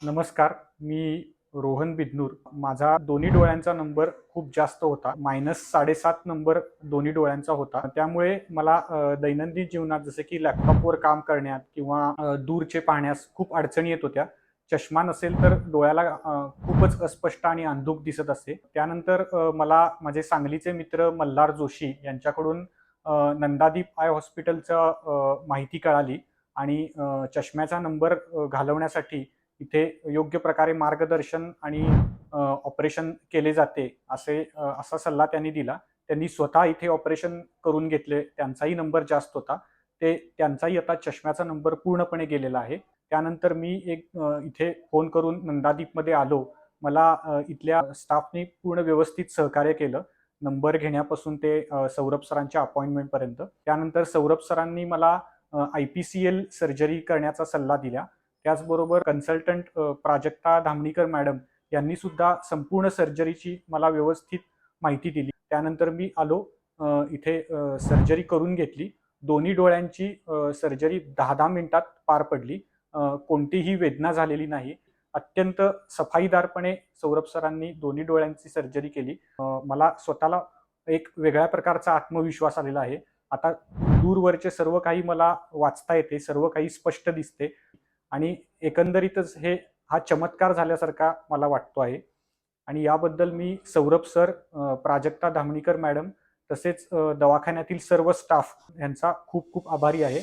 नमस्कार. मी रोहन बिदनूर. माझा दोन्ही डोळ्यांचा नंबर खूप जास्त होता. -7.5 नंबर दोन्ही डोळ्यांचा होता. त्यामुळे मला दैनंदिन जीवनात जसं की लॅपटॉपवर काम करण्यात किंवा दूरचे पाहण्यास खूप अडचणी येत होत्या. चष्मा नसेल तर डोळ्याला खूपच अस्पष्ट आणि अंधुक दिसत असे. त्यानंतर मला माझे सांगलीचे मित्र मल्हार जोशी यांच्याकडून नंदादीप आय हॉस्पिटलचं माहिती कळाली आणि चष्म्याचा नंबर घालवण्यासाठी इथे योग्य प्रकारे मार्गदर्शन आणि ऑपरेशन केले जाते असा सल्ला त्यांनी दिला. त्यांनी स्वतः इथे ऑपरेशन करून घेतले. त्यांचाही नंबर जास्त होता. त्यांचाही आता चष्म्याचा नंबर पूर्णपणे गेलेला आहे. त्यानंतर मी इथे फोन करून नंदादीपमध्ये आलो. मला इथल्या स्टाफनी पूर्ण व्यवस्थित सहकार्य केलं. नंबर घेण्यापासून ते सौरभ सरांच्या अपॉइंटमेंटपर्यंत. त्यानंतर सौरभ सरांनी मला IPCL सर्जरी करण्याचा सल्ला दिला. त्याचबरोबर कन्सल्टंट प्राजक्ता धामणीकर मॅडम यांनी सुद्धा संपूर्ण सर्जरीची मला व्यवस्थित माहिती दिली. त्यानंतर मी आलो इथे सर्जरी करून घेतली. दोन्ही डोळ्यांची सर्जरी 10-10 मिनिटात पार पडली. कोणतीही वेदना झालेली नाही. अत्यंत सफाईदारपणे सौरभ सरांनी दोन्ही डोळ्यांची सर्जरी केली. मला स्वतःला एक वेगळ्या प्रकारचा आत्मविश्वास आलेला आहे. आता दूरवरचे सर्व काही मला वाचता येते, सर्व काही स्पष्ट दिसते आणि एकंदरीतच हा चमत्कार झाल्यासारखा मला वाटतो आहे. आणि याबद्दल मी सौरभ सर, प्राजक्ता धामणीकर मॅडम तसेच दवाखान्यातील सर्व स्टाफ यांचा खूप खूप आभारी आहे.